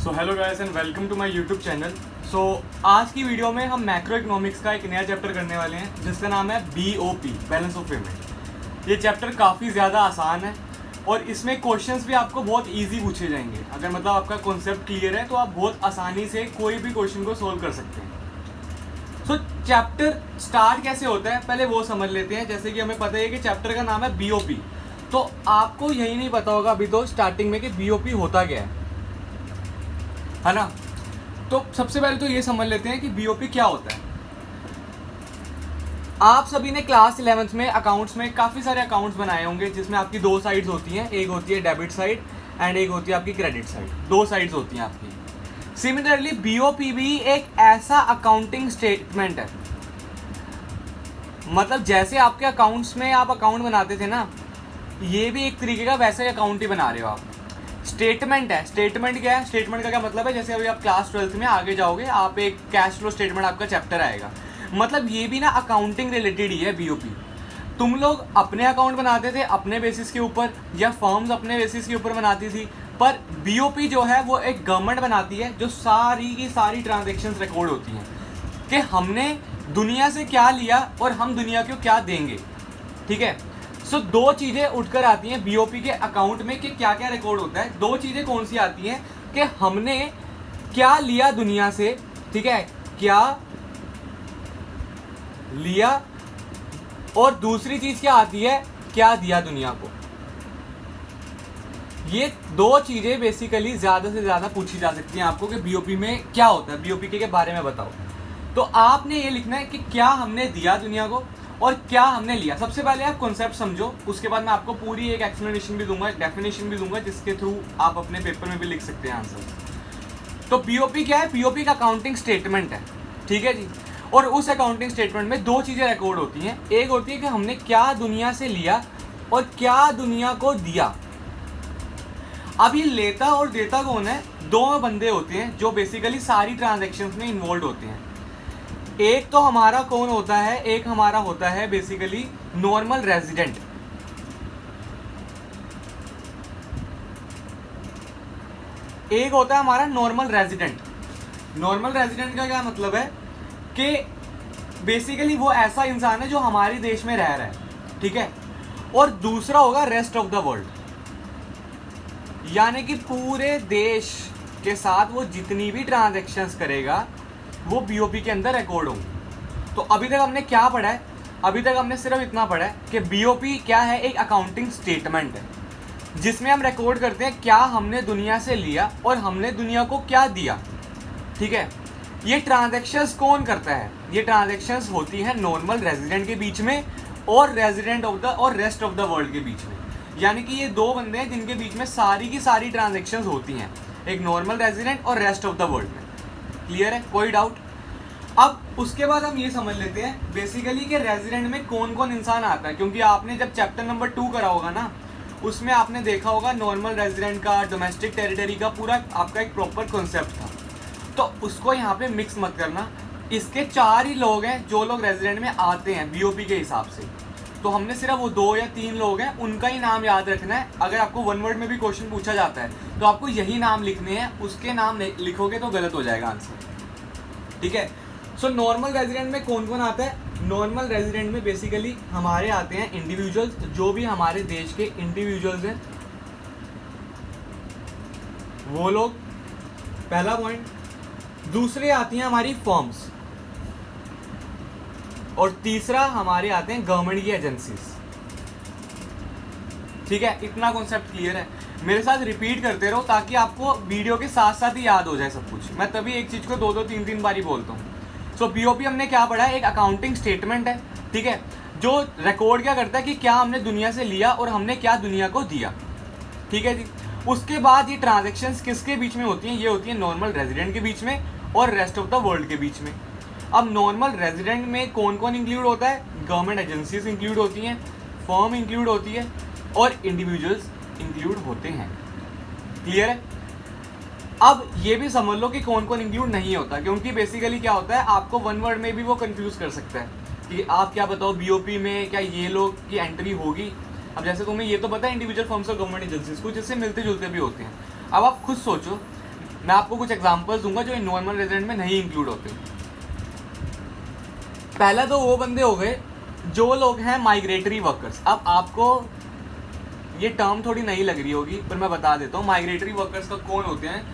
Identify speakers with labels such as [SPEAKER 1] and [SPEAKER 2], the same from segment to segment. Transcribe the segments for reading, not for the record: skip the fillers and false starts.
[SPEAKER 1] So hello guys and welcome to my YouTube channel. So आज की video में हम मैक्रो इकोनॉमिक्स का एक नया चैप्टर करने वाले हैं जिसका नाम है BOP, बैलेंस ऑफ पेमेंट। ये चैप्टर काफ़ी ज़्यादा आसान है और इसमें क्वेश्चंस भी आपको बहुत इजी पूछे जाएंगे। अगर मतलब आपका कॉन्सेप्ट क्लियर है तो आप बहुत आसानी से कोई भी क्वेश्चन को सोल्व कर सकते हैं। सो चैप्टर स्टार्ट कैसे होता है पहले वो समझ लेते हैं। जैसे कि हमें पता है कि चैप्टर का नाम है BOP, तो आपको यही नहीं पता होगा अभी तो स्टार्टिंग में कि BOP होता क्या है ना। तो सबसे पहले तो ये समझ लेते हैं कि BOP क्या होता है। आप सभी ने क्लास 11th में अकाउंट्स में काफ़ी सारे अकाउंट्स बनाए होंगे जिसमें आपकी दो साइड्स होती हैं, एक होती है डेबिट साइड एंड एक होती है आपकी क्रेडिट साइड। दो साइड्स होती हैं आपकी। सिमिलरली BOP भी एक ऐसा अकाउंटिंग स्टेटमेंट है, मतलब जैसे आपके अकाउंट्स में आप अकाउंट बनाते थे ना, ये भी एक तरीके का वैसे अकाउंट ही बना रहे हो आप। स्टेटमेंट है। स्टेटमेंट क्या है? स्टेटमेंट का क्या मतलब है? जैसे अभी आप क्लास 12th में आगे जाओगे, आप एक कैश फ्लो स्टेटमेंट आपका चैप्टर आएगा, मतलब ये भी ना अकाउंटिंग रिलेटेड ही है BOP। तुम लोग अपने अकाउंट बनाते थे अपने बेसिस के ऊपर, या फर्म्स अपने बेसिस के ऊपर बनाती थी, पर BOP जो है वो एक गवर्नमेंट बनाती है जो सारी की सारी ट्रांजेक्शन्स रिकॉर्ड होती हैं कि हमने दुनिया से क्या लिया और हम दुनिया को क्या देंगे। ठीक है। सो दो चीज़ें उठकर आती हैं BOP के अकाउंट में कि क्या क्या रिकॉर्ड होता है। दो चीज़ें कौन सी आती हैं कि हमने क्या लिया दुनिया से, ठीक है, क्या लिया, और दूसरी चीज़ क्या आती है, क्या दिया दुनिया को। ये दो चीज़ें बेसिकली ज़्यादा से ज़्यादा पूछी जा सकती हैं आपको कि BOP में क्या होता है, BOP के बारे में बताओ। तो आपने ये लिखना है कि क्या हमने दिया दुनिया को और क्या हमने लिया। सबसे पहले आप कॉन्सेप्ट समझो, उसके बाद मैं आपको पूरी एक एक्सप्लेनेशन भी दूंगा, एक डेफिनेशन भी दूंगा, जिसके थ्रू आप अपने पेपर में भी लिख सकते हैं आंसर। तो BOP क्या है? BOP का अकाउंटिंग स्टेटमेंट है, ठीक है जी। और उस अकाउंटिंग स्टेटमेंट में दो चीज़ें रिकॉर्ड होती हैं। एक होती है कि हमने क्या दुनिया से लिया और क्या दुनिया को दिया। अब ये लेता और देता कौन है? दो बंदे होते हैं जो बेसिकली सारी ट्रांजेक्शन्स में इन्वॉल्व होते हैं। एक तो हमारा कौन होता है, एक हमारा होता है बेसिकली नॉर्मल रेजिडेंट। एक होता है हमारा नॉर्मल रेजिडेंट। नॉर्मल रेजिडेंट का क्या मतलब है कि बेसिकली वो ऐसा इंसान है जो हमारे देश में रह रहा है, ठीक है। और दूसरा होगा रेस्ट ऑफ द वर्ल्ड, यानी कि पूरे देश के साथ वो जितनी भी ट्रांजैक्शंस करेगा वो BOP के अंदर रिकॉर्ड होंगे। तो अभी तक हमने क्या पढ़ा है? अभी तक हमने सिर्फ इतना पढ़ा है कि BOP क्या है? एक अकाउंटिंग स्टेटमेंट है जिसमें हम रिकॉर्ड करते हैं क्या हमने दुनिया से लिया और हमने दुनिया को क्या दिया, ठीक है। ये ट्रांजैक्शंस कौन करता है? ये ट्रांजैक्शंस होती है नॉर्मल रेजिडेंट के बीच में और रेजिडेंट ऑफ द और रेस्ट ऑफ द वर्ल्ड के बीच में। यानी कि ये दो बंदे हैं जिनके बीच में सारी की सारी ट्रांजैक्शंस होती हैं, एक नॉर्मल रेजिडेंट और रेस्ट ऑफ द वर्ल्ड में। क्लियर है? कोई डाउट? अब उसके बाद हम ये समझ लेते हैं बेसिकली कि रेजिडेंट में कौन कौन इंसान आता है, क्योंकि आपने जब चैप्टर नंबर 2 करा होगा ना, उसमें आपने देखा होगा नॉर्मल रेजिडेंट का, डोमेस्टिक टेरिटरी का पूरा आपका एक प्रॉपर कॉन्सेप्ट था। तो उसको यहाँ पे मिक्स मत करना। इसके 4 ही लोग हैं जो लोग रेजिडेंट में आते हैं BOP के हिसाब से। तो हमने सिर्फ वो 2 या 3 लोग हैं उनका ही नाम याद रखना है। अगर आपको वन वर्ड में भी क्वेश्चन पूछा जाता है तो आपको यही नाम लिखने हैं, उसके नाम लिखोगे तो गलत हो जाएगा आंसर, ठीक है। सो नॉर्मल रेजिडेंट में कौन कौन आता है? नॉर्मल रेजिडेंट में बेसिकली हमारे आते हैं इंडिविजुअल्स, जो भी हमारे देश के इंडिविजुअल्स हैं वो लोग, पहला पॉइंट। दूसरे आती हैं हमारी फर्म्स, और तीसरा हमारे आते हैं गवर्नमेंट की एजेंसीज, ठीक है। इतना कॉन्सेप्ट क्लियर है? मेरे साथ रिपीट करते रहो ताकि आपको वीडियो के साथ साथ ही याद हो जाए सब कुछ। मैं तभी एक चीज़ को 2-2, 3-3 बार ही बोलता हूँ। सो BOP हमने क्या पढ़ा है? एक अकाउंटिंग स्टेटमेंट है, ठीक है, जो रिकॉर्ड क्या करता है कि क्या हमने दुनिया से लिया और हमने क्या दुनिया को दिया, ठीक है जी। उसके बाद ये ट्रांजेक्शन्स किसके बीच में होती हैं? ये होती है नॉर्मल रेजिडेंट के बीच में और रेस्ट ऑफ द वर्ल्ड के बीच में। अब नॉर्मल रेजिडेंट में कौन कौन इंक्लूड होता है? गवर्नमेंट एजेंसीज इंक्लूड होती हैं, फर्म इंक्लूड होती है और इंडिविजुअल्स इंक्लूड होते हैं। क्लियर है? अब ये भी समझ लो कि कौन कौन इंक्लूड नहीं होता, क्योंकि बेसिकली क्या होता है, आपको वन वर्ड में भी वो कंफ्यूज कर सकता है कि आप क्या बताओ BOP में क्या ये लोग की एंट्री होगी। अब जैसे तुम्हें ये तो पता है इंडिविजुअल फर्म्स और गवर्नमेंट एजेंसीज कुछ इससे मिलते जुलते भी होते हैं। अब आप खुद सोचो मैं आपको कुछ एग्जांपल्स दूंगा जो नॉर्मल रेजिडेंट में नहीं इंक्लूड होते। पहला तो वो बंदे हो गए जो लोग हैं माइग्रेटरी वर्कर्स। अब आपको ये टर्म थोड़ी नहीं लग रही होगी पर मैं बता देता हूँ माइग्रेटरी वर्कर्स का कौन होते हैं।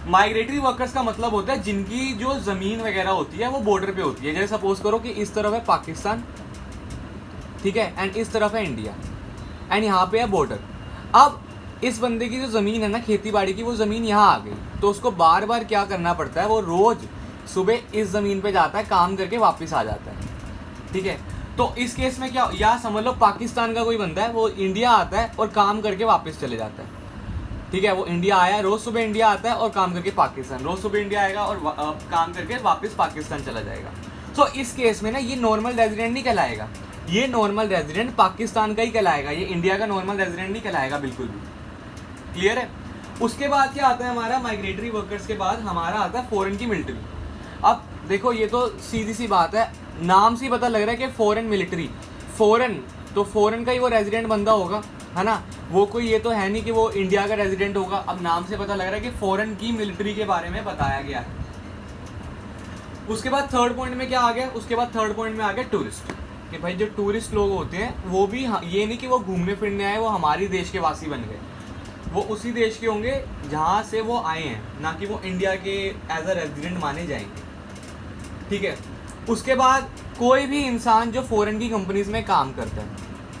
[SPEAKER 1] माइग्रेटरी वर्कर्स का मतलब होता है जिनकी जो ज़मीन वगैरह होती है वो बॉर्डर पे होती है। जैसे सपोज करो कि इस तरफ है पाकिस्तान, ठीक है, एंड इस तरफ है इंडिया, एंड यहाँ पे है बॉर्डर। अब इस बंदे की जो ज़मीन है ना खेती बाड़ी की, वो ज़मीन यहाँ आ गई, तो उसको बार बार क्या करना पड़ता है, वो रोज़ सुबह इस ज़मीन पे जाता है, काम करके वापस आ जाता है, ठीक है। तो इस केस में क्या, या समझ लो पाकिस्तान का कोई बंदा है, वो इंडिया आता है और काम करके वापस चले जाता है, ठीक है। वो इंडिया आया, रोज़ सुबह इंडिया आता है और काम करके पाकिस्तान, रोज़ सुबह इंडिया आएगा और काम करके वापस पाकिस्तान चला जाएगा। तो इस केस में ना ये नॉर्मल रेजिडेंट नहीं कहलाएगा, ये नॉर्मल रेजिडेंट पाकिस्तान का ही कहलाएगा, ये इंडिया का नॉर्मल रेजिडेंट नहीं कहलाएगा बिल्कुल भी। क्लियर है। उसके बाद क्या आता है हमारा, माइग्रेटरी वर्कर्स के बाद हमारा आता है फॉरेन की मिलिट्री। अब देखो ये तो सीधी सी बात है, नाम से ही पता लग रहा है कि फॉरेन मिलिट्री, फॉरेन तो फॉरेन का ही वो रेजिडेंट बंदा होगा, है ना। वो कोई ये तो है नहीं कि वो इंडिया का रेजिडेंट होगा। अब नाम से पता लग रहा है कि फॉरेन की मिलिट्री के बारे में बताया गया है। उसके बाद थर्ड पॉइंट में क्या आ गया, उसके बाद थर्ड पॉइंट में आ गया टूरिस्ट, कि भाई जो टूरिस्ट लोग होते हैं वो भी ये नहीं कि वो घूमने फिरने आए, वो हमारे देश के वासी बन गए, वो उसी देश के होंगे जहाँ से वो आए हैं, ना कि वो इंडिया के एज अ रेजिडेंट माने जाएंगे, ठीक है। उसके बाद कोई भी इंसान जो फॉरेन की कंपनीज में काम करता है,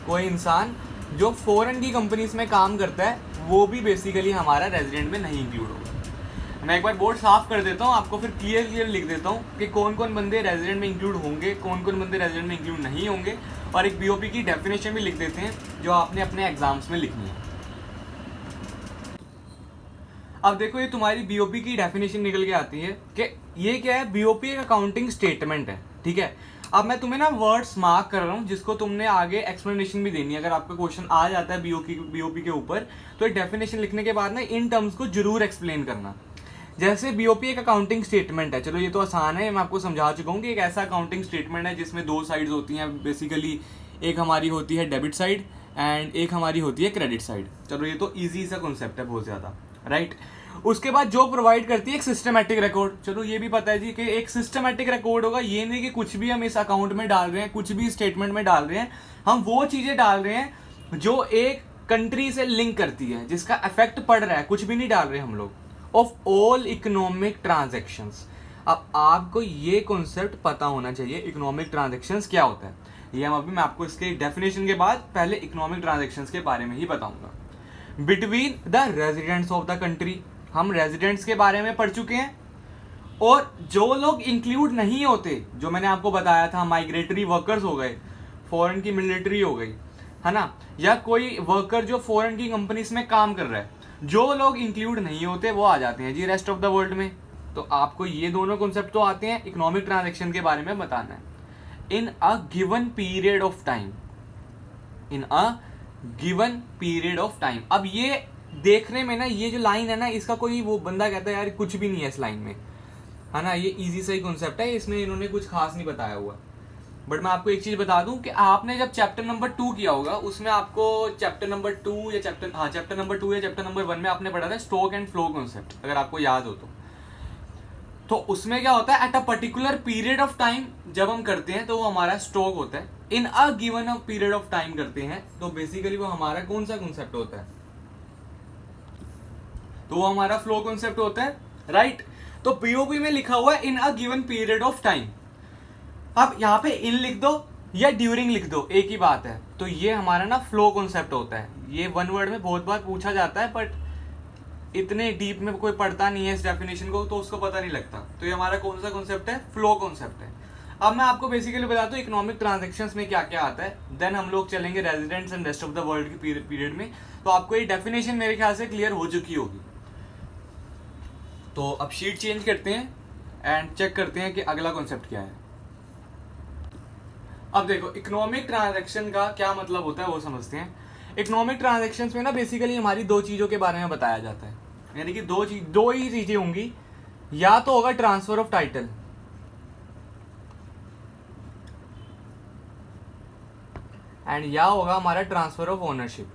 [SPEAKER 1] कोई इंसान जो फॉरेन की कंपनीज में काम करता है, वो भी बेसिकली हमारा रेजिडेंट में नहीं इंक्लूड होगा। मैं एक बार बोर्ड साफ कर देता हूँ, आपको फिर क्लियर लिख देता हूँ कि कौन कौन बंदे रेजिडेंट में इंक्लूड होंगे, कौन कौन बंदे रेजिडेंट में इंक्लूड नहीं होंगे, और एक बीओपी की डेफिनेशन भी लिख देते हैं जो आपने अपने एग्जाम्स में लिखनी है। अब देखो ये तुम्हारी बीओपी की डेफिनेशन निकल के आती है कि ये क्या है, बीओपी एक अकाउंटिंग स्टेटमेंट है, ठीक है। अब मैं तुम्हें ना वर्ड्स मार्क कर रहा हूँ जिसको तुमने आगे एक्सप्लेनेशन भी देनी है। अगर आपका क्वेश्चन आ जाता है बीओपी के ऊपर, तो एक डेफिनेशन लिखने के बाद ना इन टर्म्स को जरूर एक्सप्लेन करना। जैसे बीओपी एक अकाउंटिंग स्टेटमेंट है, चलो ये तो आसान है, मैं आपको समझा चुका हूँ कि एक ऐसा अकाउंटिंग स्टेटमेंट है जिसमें दो साइड्स होती हैं बेसिकली, एक हमारी होती है डेबिट साइड एंड एक हमारी होती है क्रेडिट साइड। चलो ये तो ईजी सा कॉन्सेप्ट है बहुत ज़्यादा, राइट। उसके बाद जो प्रोवाइड करती है एक सिस्टमैटिक रिकॉर्ड, चलो ये भी पता है जी कि एक सिस्टमैटिक रिकॉर्ड होगा, ये नहीं कि कुछ भी हम इस अकाउंट में डाल रहे हैं, कुछ भी स्टेटमेंट में डाल रहे हैं, हम वो चीज़ें डाल रहे हैं जो एक कंट्री से लिंक करती है, जिसका इफेक्ट पड़ रहा है, कुछ भी नहीं डाल रहे हम लोग। Of all economic transactions. अब आपको ये कॉन्सेप्ट पता होना चाहिए, इकोनॉमिक ट्रांजेक्शन्स क्या होता है, ये हम अभी मैं आपको इसके डेफिनेशन के बाद पहले इकोनॉमिक ट्रांजेक्शन्स के बारे में ही बताऊंगा। Between the residents of the country, हम रेजिडेंट्स के बारे में पढ़ चुके हैं। और जो लोग इंक्लूड नहीं होते, जो मैंने आपको बताया था, माइग्रेटरी वर्कर्स हो गए, फॉरेन की मिलिट्री हो गई, है ना, या कोई वर्कर जो फॉरेन की कंपनीज में काम कर रहा है, जो लोग इंक्लूड नहीं होते वो आ जाते हैं जी रेस्ट ऑफ द वर्ल्ड में। तो आपको ये दोनों कॉन्सेप्ट तो आते हैं, इकोनॉमिक ट्रांजेक्शन के बारे में बताना है। In a given period of time, in a given period of time. अब ये देखने में ना, ये जो लाइन है ना, इसका कोई वो बंदा कहता है यार कुछ भी नहीं है इस लाइन में, है ना, ये इजी सा ही कॉन्सेप्ट है, इसमें इन्होंने कुछ खास नहीं बताया हुआ। बट मैं आपको एक चीज बता दूं कि आपने जब चैप्टर नंबर 2 किया होगा, उसमें आपको चैप्टर नंबर 2 या चैप्टर नंबर 2 या चैप्टर नंबर 1 में आपने पढ़ा था स्टॉक एंड फ्लो कॉन्सेप्ट, अगर आपको याद हो तो उसमें क्या होता है, at a particular period of time जब हम करते हैं तो वो हमारा स्टॉक होता है। In a given period of time करते हैं तो बेसिकली वो हमारा कौन सा कॉन्सेप्ट होता है, तो वो हमारा फ्लो कॉन्सेप्ट होता है, राइट। तो पीओपी में लिखा हुआ है in a given period of time. अब यहाँ पे इन लिख दो या ड्यूरिंग लिख दो, एक ही बात है। तो ये हमारा ना फ्लो कॉन्सेप्ट होता है। ये वन वर्ड में बहुत बार पूछा जाता है, बट इतने डीप में कोई पढ़ता नहीं है इस डेफिनेशन को, तो उसको पता नहीं लगता। तो ये हमारा कौन सा कॉन्सेप्ट है, फ्लो कॉन्सेप्ट है। अब मैं आपको बेसिकली बताता हूँ इकोनॉमिक ट्रांजेक्शन्स में क्या क्या आता है, देन हम लोग चलेंगे residents and rest of the world की पीरियड में। तो आपको ये डेफिनेशन मेरे ख्याल से क्लियर हो चुकी होगी। तो अब शीट चेंज करते हैं एंड चेक करते हैं कि अगला कॉन्सेप्ट क्या है। अब देखो इकोनॉमिक ट्रांजैक्शन का क्या मतलब होता है वो समझते हैं। इकोनॉमिक ट्रांजैक्शंस में ना बेसिकली हमारी दो चीज़ों के बारे में बताया जाता है, यानी कि दो ही चीज़ें होंगी, या तो होगा ट्रांसफर ऑफ टाइटल एंड या होगा हमारा ट्रांसफर ऑफ ओनरशिप।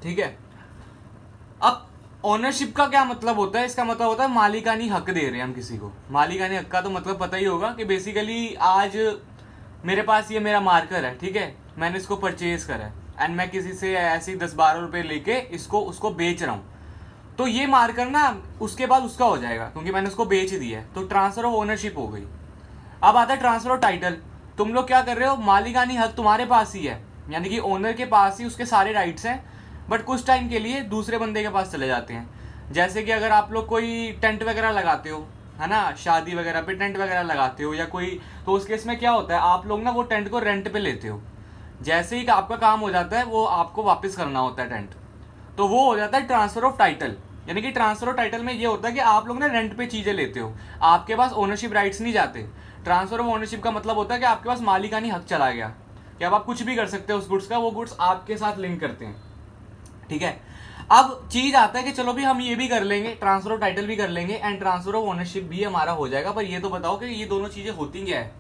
[SPEAKER 1] ठीक है। अब ओनरशिप का क्या मतलब होता है? इसका मतलब होता है मालिकानी हक दे रहे हैं हम किसी को। मालिकानी हक का तो मतलब पता ही होगा कि बेसिकली आज मेरे पास ये मेरा मार्कर है, ठीक है, मैंने इसको परचेज करा है एंड मैं किसी से ऐसे ही 10-12 रुपए लेके इसको उसको बेच रहा हूँ, तो ये मार्कर ना उसके बाद उसका हो जाएगा क्योंकि मैंने उसको बेच दिया है, तो ट्रांसफर ऑफ ओनरशिप हो गई। अब आता है ट्रांसफर ऑफ टाइटल। तुम लोग क्या कर रहे हो, मालिकानी हक तुम्हारे पास ही है, यानी कि ओनर के पास ही उसके सारे राइट्स हैं, बट कुछ टाइम के लिए दूसरे बंदे के पास चले जाते हैं। जैसे कि अगर आप लोग कोई टेंट वगैरह लगाते हो, है ना, शादी वगैरह पे टेंट वगैरह लगाते हो या कोई, तो उस केस में क्या होता है, आप लोग ना वो टेंट को रेंट पे लेते हो। जैसे ही आपका काम हो जाता है वो आपको वापस करना होता है टेंट, तो वो हो जाता है ट्रांसफर ऑफ टाइटल। यानी कि ट्रांसफर ऑफ टाइटल में ये होता है कि आप लोग ना रेंट पे चीजें लेते हो, आपके पास ओनरशिप राइट्स नहीं जाते। ट्रांसफर ऑफ ओनरशिप का मतलब होता है कि आपके पास मालिकानी हक चला गया, कि अब आप कुछ भी कर सकते हो उस गुड्स का, वो गुड्स आपके साथ लिंक करते हैं, ठीक है। अब चीज आता है कि चलो भी हम ये भी कर लेंगे, ट्रांसफर ऑफ टाइटल भी कर लेंगे एंड ट्रांसफर ऑफ ओनरशिप भी हमारा हो जाएगा, पर ये तो बताओ कि ये दोनों चीजें होती क्या है,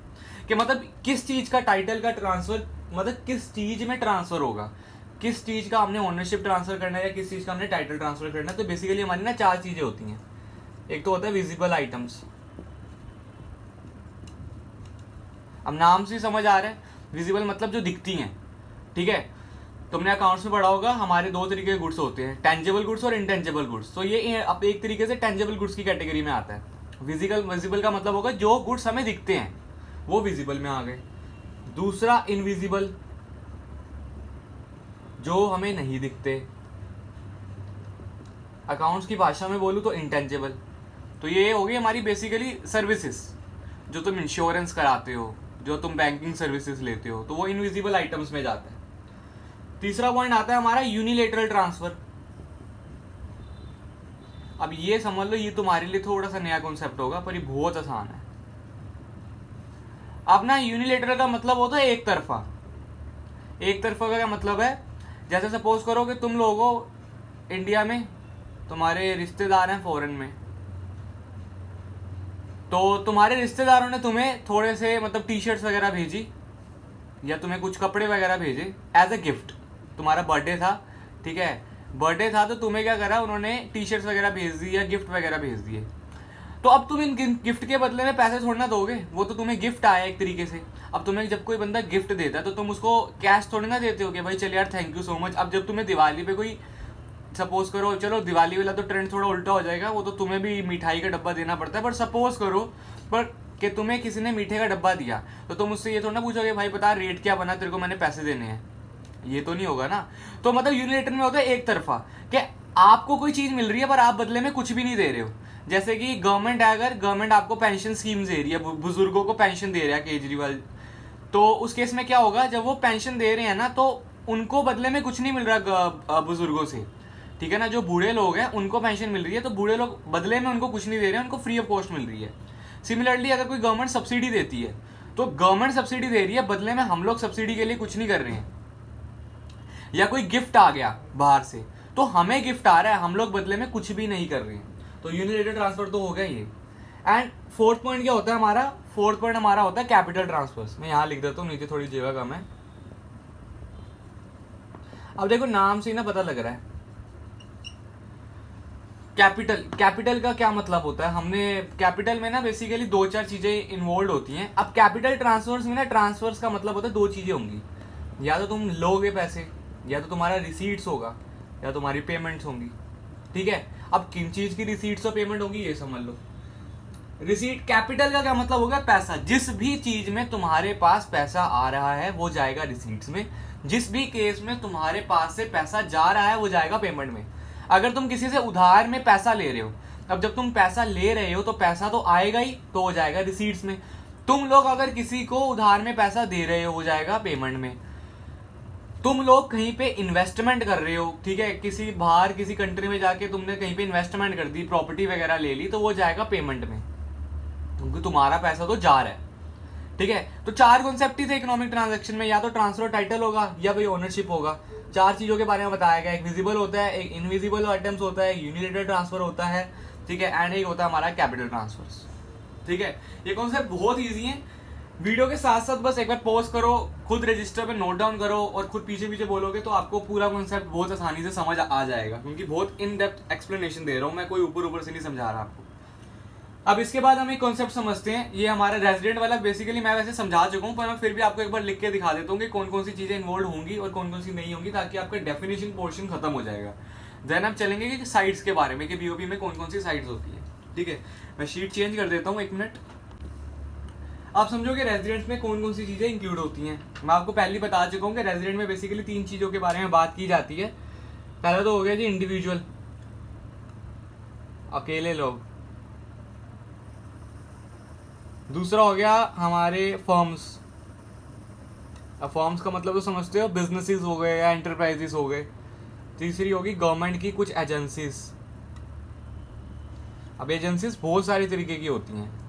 [SPEAKER 1] कि मतलब किस चीज का टाइटल का ट्रांसफर, मतलब किस चीज में ट्रांसफर होगा, किस चीज का हमने ओनरशिप ट्रांसफर करना है या किस चीज का हमने टाइटल ट्रांसफर करना है। तो बेसिकली हमारी ना 4 चीजें होती हैं। एक तो होता है विजिबल आइटम्स, अब नाम से समझ आ रहा है, विजिबल मतलब जो दिखती हैं, ठीक है। तुमने अकाउंट्स में पढ़ा होगा हमारे 2 तरीके के गुड्स होते हैं, टेंजेबल गुड्स और इनटेंजेबल गुड्स। तो ये अब एक तरीके से टेंजेबल गुड्स की कैटेगरी में आता है। विजिबल का मतलब होगा जो गुड्स हमें दिखते हैं, वो विजिबल में आ गए। दूसरा इनविजिबल, जो हमें नहीं दिखते। अकाउंट्स की भाषा में बोलूँ तो इंटेंजेबल। तो ये हो गई हमारी बेसिकली सर्विसेज, जो तुम इंश्योरेंस कराते हो, जो तुम बैंकिंग सर्विसेज लेते हो, तो वो इनविजिबल आइटम्स में जाता है। तीसरा पॉइंट आता है हमारा यूनिलेटरल ट्रांसफर। अब ये समझ लो, ये तुम्हारे लिए थोड़ा सा नया कॉन्सेप्ट होगा पर ये बहुत आसान है। अब ना यूनिलेटरल का मतलब होता है एक तरफा। एक तरफा का क्या मतलब है, जैसे सपोज करो कि तुम लोगों इंडिया में, तुम्हारे रिश्तेदार हैं फॉरेन में, तो तुम्हारे रिश्तेदारों ने तुम्हें थोड़े से मतलब टी शर्ट्स वगैरह भेजी या तुम्हें कुछ कपड़े वगैरह भेजे एज अ गिफ्ट। तुम्हारा बर्थडे था, ठीक है, बर्थडे था, तो तुम्हें क्या करा, उन्होंने टी शर्ट्स वगैरह भेज दी या गिफ्ट वगैरह भेज दिए। तो अब तुम इन गिफ्ट के बदले में पैसे थोड़ा ना दोगे, वो तो तुम्हें गिफ्ट आया एक तरीके से। अब तुम्हें जब कोई बंदा गिफ्ट देता है तो तुम उसको कैश थोड़ी ना देते हो कि भाई चल यार थैंक यू सो मच। अब जब तुम्हें दिवाली पे कोई, सपोज करो, चलो दिवाली वाला तो ट्रेंड थोड़ा उल्टा हो जाएगा, वो तो तुम्हें भी मिठाई का डब्बा देना पड़ता है, पर सपोज करो पर कि तुम्हें किसी ने मीठे का डब्बा दिया, तो तुम उससे ये थोड़ा ना पूछोगे भाई बता रेट क्या बना, तेरे को मैंने पैसे देने हैं, ये तो नहीं होगा ना। तो मतलब यूनिलेटर में होता है एक तरफा, कि आपको कोई चीज मिल रही है पर आप बदले में कुछ भी नहीं दे रहे हो। जैसे कि गवर्नमेंट है, अगर गवर्नमेंट आपको पेंशन स्कीम दे रही है, बुजुर्गों को पेंशन दे रहा है केजरीवाल, तो उस केस में क्या होगा, जब वो पेंशन दे रहे हैं ना, तो उनको बदले में कुछ नहीं मिल रहा बुजुर्गों से, ठीक है ना। जो बूढ़े लोग हैं उनको पेंशन मिल रही है, तो बूढ़े लोग बदले में उनको कुछ नहीं दे रहे हैं, उनको फ्री ऑफ कॉस्ट मिल रही है। सिमिलरली अगर कोई गवर्नमेंट सब्सिडी देती है, तो गवर्नमेंट सब्सिडी दे रही है, बदले में हम लोग सब्सिडी के लिए कुछ नहीं कर रहे हैं। या कोई गिफ्ट आ गया बाहर से, तो हमें गिफ्ट आ रहा है, हम लोग बदले में कुछ भी नहीं कर रहे हैं। तो यूनिलेटरल ट्रांसफर तो हो गया ये। एंड फोर्थ पॉइंट क्या होता है हमारा, फोर्थ पॉइंट हमारा होता है कैपिटल ट्रांसफर्स। मैं यहां लिख देता हूँ, नीचे थोड़ी जगह कम है। अब देखो नाम से ही ना पता लग रहा है, कैपिटल। कैपिटल का क्या मतलब होता है, हमने कैपिटल में ना बेसिकली 2-4 चीजें इन्वॉल्व होती हैं। अब कैपिटल ट्रांसफर्स में ना, ट्रांसफर्स का मतलब होता है 2 चीजें होंगी, या तो तुम लोगे पैसे, या तो तुम्हारा रिसीट्स होगा, या तुम्हारी पेमेंट्स होंगी, ठीक है। अब किन चीज की रिसीट्स और पेमेंट होगी ये समझ लो। रिसीट, कैपिटल का क्या मतलब होगा, पैसा। जिस भी चीज में तुम्हारे पास पैसा आ रहा है वो जाएगा रिसीट्स में, जिस भी केस में तुम्हारे पास से पैसा जा रहा है वो जाएगा पेमेंट में। अगर तुम किसी से उधार में पैसा ले रहे हो, अब जब तुम पैसा ले रहे हो तो पैसा तो आएगा ही, तो हो जाएगा रिसीट्स में। तुम लोग अगर किसी को उधार में पैसा दे रहे हो, हो जाएगा पेमेंट में। तुम लोग कहीं पे इन्वेस्टमेंट कर रहे हो, ठीक है, किसी बाहर किसी कंट्री में जाके तुमने कहीं पे इन्वेस्टमेंट कर दी, प्रॉपर्टी वगैरह ले ली, तो वो जाएगा पेमेंट में, क्योंकि तुम्हारा पैसा तो जा रहा है, ठीक है। तो 4 कॉन्सेप्ट ही थे इकोनॉमिक ट्रांजैक्शन में, या तो ट्रांसफर टाइटल होगा या भाई ओनरशिप होगा। 4 चीजों के बारे में बताया गया, एक विजिबल होता है, एक इनविजिबल आइटम्स होता है, यूनिलेटरल ट्रांसफर होता है, ठीक है, एंड एक होता है हमारा कैपिटल ट्रांसफर्स, ठीक है। ये कॉन्सेप्ट बहुत ईजी है। वीडियो के साथ साथ बस एक बार पॉज करो, खुद रजिस्टर पे नोट डाउन करो और खुद पीछे पीछे बोलोगे तो आपको पूरा कॉन्सेप्ट बहुत आसानी से समझ आ जाएगा, क्योंकि बहुत इन डेप्थ एक्सप्लेनेशन दे रहा हूँ मैं, कोई ऊपर ऊपर से नहीं समझा रहा आपको। अब इसके बाद हम एक कॉन्सेप्ट समझते हैं, ये हमारा रेजिडेंट वाला बेसिकली मैं वैसे समझा चुका हूँ, पर मैं फिर भी आपको एक बार लिख के दिखा देता हूँ कि कौन कौन सी चीजें इन्वॉल्व होंगी और कौन कौन सी नहीं होंगी, ताकि आपका डेफिनेशन पोर्शन खत्म हो जाएगा। देन हम चलेंगे कि साइट्स के बारे में, कि बीओपी में कौन कौन सी साइट्स होती है। ठीक है, मैं शीट चेंज कर देता हूँ, 1 मिनट। आप समझो कि रेजिडेंट्स में कौन कौन सी चीजें इंक्लूड होती हैं। मैं आपको पहले बता चुका हूँ कि रेजिडेंट में बेसिकली 3 चीजों के बारे में बात की जाती है। पहला तो हो गया जी इंडिविजुअल, अकेले लोग। दूसरा हो गया हमारे फर्म्स। अब फर्म्स का मतलब तो समझते हो, बिजनेसेस हो गए या एंटरप्राइजेस हो गए। तीसरी होगी गवर्नमेंट की कुछ एजेंसीज। अब एजेंसीज बहुत सारी तरीके की होती हैं,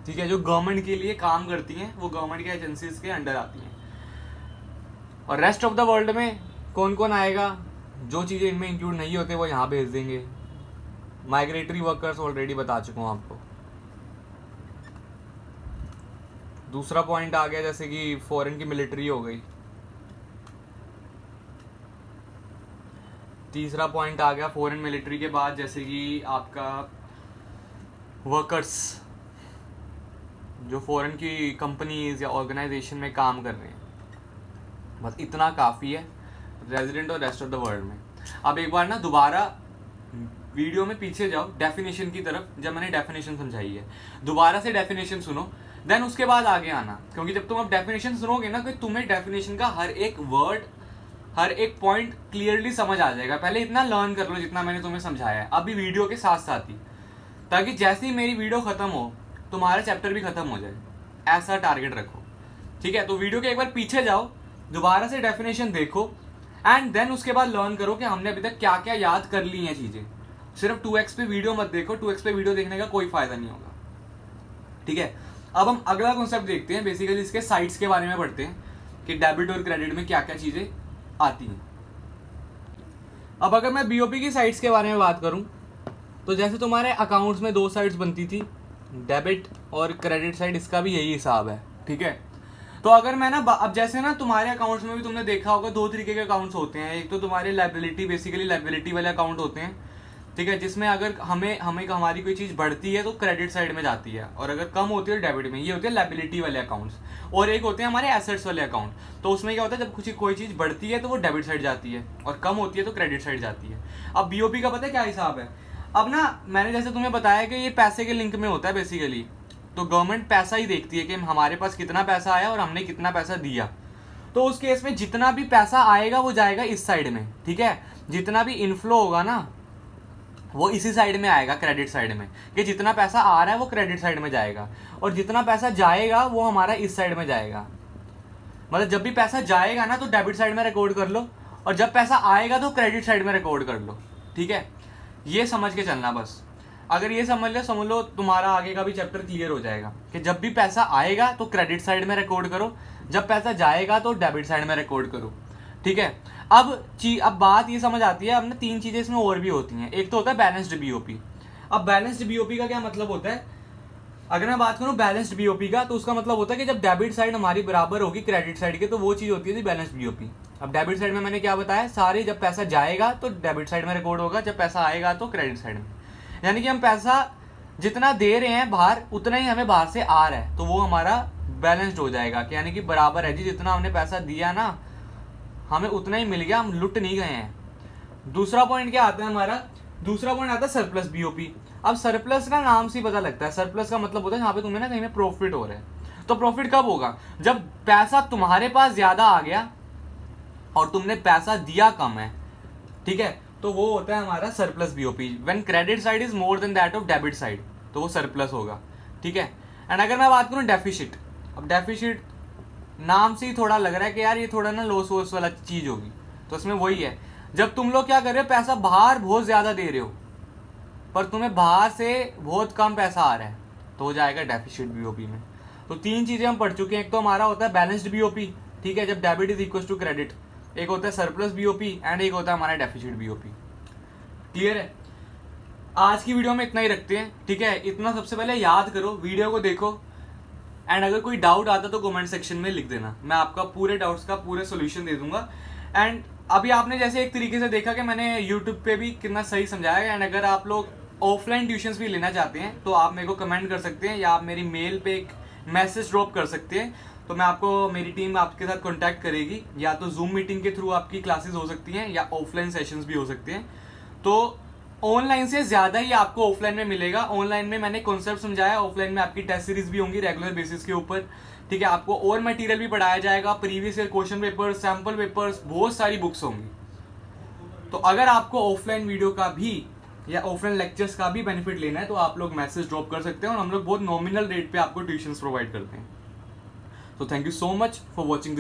[SPEAKER 1] ठीक है, जो गवर्नमेंट के लिए काम करती हैं, वो गवर्नमेंट के एजेंसीज के अंडर आती हैं। और रेस्ट ऑफ द वर्ल्ड में कौन कौन आएगा, जो चीज़ें इनमें इंक्लूड नहीं होते वो यहाँ भेज देंगे। माइग्रेटरी वर्कर्स ऑलरेडी बता चुका हूँ आपको। दूसरा पॉइंट आ गया जैसे कि फॉरेन की मिलिट्री हो गई। तीसरा पॉइंट आ गया फॉरेन मिलिट्री के बाद जैसे कि आपका वर्कर्स, जो फॉरेन की कंपनीज या ऑर्गेनाइजेशन में काम कर रहे हैं। बस इतना काफ़ी है रेजिडेंट और रेस्ट ऑफ द वर्ल्ड में। अब एक बार ना दोबारा वीडियो में पीछे जाओ डेफिनेशन की तरफ, जब मैंने डेफिनेशन समझाई है दोबारा से डेफिनेशन सुनो, देन उसके बाद आगे आना, क्योंकि जब तुम अब डेफिनेशन सुनोगे ना कि तुम्हें डेफिनेशन का हर एक वर्ड, हर एक पॉइंट क्लियरली समझ आ जाएगा। पहले इतना लर्न कर लो जितना मैंने तुम्हें समझाया है, अभी वीडियो के साथ साथ ही, ताकि जैसे ही मेरी वीडियो खत्म हो तुम्हारा चैप्टर भी खत्म हो जाए, ऐसा टारगेट रखो। ठीक है, तो वीडियो के एक बार पीछे जाओ, दोबारा से डेफिनेशन देखो, एंड देन उसके बाद लर्न करो कि हमने अभी तक क्या क्या याद कर ली हैं चीजें। सिर्फ 2x पे वीडियो मत देखो, 2x पे वीडियो देखने का कोई फायदा नहीं होगा। ठीक है, अब हम अगला कॉन्सेप्ट देखते हैं, बेसिकली इसके साइट्स के बारे में पढ़ते हैं कि डेबिट और क्रेडिट में क्या क्या चीजें आती हैं। अब अगर मैं बीओपी की साइट्स के बारे में बात करूं, तो जैसे तुम्हारे अकाउंट्स में 2 साइट्स बनती थी, डेबिट और क्रेडिट साइड, इसका भी यही हिसाब है। ठीक है, तो अगर मैं ना अब जैसे ना तुम्हारे अकाउंट्स में भी तुमने देखा होगा 2 तरीके के अकाउंट्स होते हैं। एक तो तुम्हारे लायबिलिटी, बेसिकली लायबिलिटी वाले अकाउंट होते हैं, ठीक है, जिसमें अगर हमें हमारी कोई चीज़ बढ़ती है तो क्रेडिट साइड में जाती है, और अगर कम होती है डेबिट में। ये होते हैं लायबिलिटी वाले अकाउंट्स। और एक होते हैं हमारे एसेट्स वाले अकाउंट, तो उसमें क्या होता है, जब कोई चीज़ बढ़ती है तो वो डेबिट साइड जाती है, और कम होती है तो क्रेडिट साइड जाती है। अब बीओपी का पता है क्या हिसाब है। अब ना मैंने जैसे तुम्हें बताया कि ये पैसे के लिंक में होता है बेसिकली, तो गवर्नमेंट पैसा ही देखती है कि हमारे पास कितना पैसा आया और हमने कितना पैसा दिया। तो उस केस में जितना भी पैसा आएगा वो जाएगा इस साइड में। ठीक है, जितना भी इनफ्लो होगा ना वो इसी साइड में आएगा, क्रेडिट साइड में, कि जितना पैसा आ रहा है वो क्रेडिट साइड में जाएगा, और जितना पैसा जाएगा वो हमारा इस साइड में जाएगा। मतलब जब भी पैसा जाएगा ना तो डेबिट साइड में रिकॉर्ड कर लो, और जब पैसा आएगा तो क्रेडिट साइड में रिकॉर्ड कर लो। ठीक है, ये समझ के चलना बस। अगर ये समझ लो तुम्हारा आगे का भी चैप्टर क्लियर हो जाएगा कि जब भी पैसा आएगा तो क्रेडिट साइड में रिकॉर्ड करो, जब पैसा जाएगा तो डेबिट साइड में रिकॉर्ड करो। ठीक है, अब बात ये समझ आती है, अब ना 3 चीजें इसमें और भी होती हैं। एक तो होता है बैलेंस्ड बीओपी। अब बैलेंस्ड बीओपी का क्या मतलब होता है, अगर मैं बात करूं बैलेंस्ड बीओपी का, तो उसका मतलब होता है कि जब डेबिट साइड हमारी बराबर होगी क्रेडिट साइड के, तो वो चीज होती है बैलेंस्ड बीओपी। अब डेबिट साइड में मैंने क्या बताया, सारे जब पैसा जाएगा तो डेबिट साइड में रिकॉर्ड होगा, जब पैसा आएगा तो क्रेडिट साइड में। यानी कि हम पैसा जितना दे रहे हैं बाहर उतना ही हमें बाहर से आ रहा है, तो वो हमारा बैलेंस्ड हो जाएगा, कि यानी कि बराबर है जी, जितना हमने पैसा दिया ना हमें उतना ही मिल गया, हम लुट नहीं गए हैं। दूसरा पॉइंट क्या आता है हमारा, दूसरा पॉइंट आता है सरप्लस बीओपी। अब सरप्लस का नाम से ही पता लगता है, सरप्लस का मतलब होता है यहाँ पे तुम्हें ना कहीं में प्रॉफिट हो रहा है। तो प्रॉफिट कब होगा, जब पैसा तुम्हारे पास ज्यादा आ गया और तुमने पैसा दिया कम है। ठीक है, तो वो होता है हमारा surplus BOP. When credit side is more than that of debit side, तो वो सरप्लस होगा। ठीक है, एंड अगर मैं बात करूँ डेफिसिट, अब डेफिसिट नाम से ही थोड़ा लग रहा है कि यार ये थोड़ा ना लॉस वॉस वाला चीज होगी, तो इसमें वही है, जब तुम लोग क्या कर रहे हो, पैसा बाहर बहुत ज्यादा दे रहे हो पर तुम्हें बाहर से बहुत कम पैसा आ रहा है, तो हो जाएगा डेफिसिट बीओपी में। तो 3 चीजें हम पढ़ चुके हैं। एक तो हमारा होता है बैलेंस्ड बीओपी, ठीक है, जब debit is equal to credit. एक होता है सरप्लस बीओपी एंड एक होता है हमारा डेफिसिट बीओपी। क्लियर है, आज की वीडियो में इतना ही रखते हैं। ठीक है, इतना सबसे पहले याद करो, वीडियो को देखो, एंड अगर कोई डाउट आता तो कमेंट सेक्शन में लिख देना, मैं आपका पूरे डाउट्स का पूरे सोल्यूशन दे दूंगा। एंड अभी आपने जैसे एक तरीके से देखा कि मैंने यूट्यूब पे भी कितना सही समझाया। एंड अगर आप लोग ऑफलाइन ट्यूशंस भी लेना चाहते हैं तो आप मेरे को कमेंट कर सकते हैं, या आप मेरी मेल पे एक मैसेज ड्रॉप कर सकते हैं, तो मैं आपको, मेरी टीम आपके साथ कॉन्टैक्ट करेगी। या तो जूम मीटिंग के थ्रू आपकी क्लासेस हो सकती हैं, या ऑफलाइन सेशंस भी हो सकते हैं। तो ऑनलाइन से ज़्यादा ही आपको ऑफलाइन में मिलेगा। ऑनलाइन में मैंने कॉन्सेप्ट समझाया, ऑफलाइन में आपकी टेस्ट सीरीज भी होंगी रेगुलर बेसिस के ऊपर, ठीक है। आपको और मटेरियल भी पढ़ाया जाएगा, previous year question paper, sample papers, बहुत सारी बुक्स होंगी। तो अगर आपको ऑफलाइन वीडियो का भी या ऑफलाइन लेक्चर्स का भी बेनिफिट लेना है तो आप लोग मैसेज ड्रॉप कर सकते हैं, और हम लोग बहुत नॉमिनल रेट पे आपको ट्यूशंस प्रोवाइड करते हैं। तो thank you so much for watching this.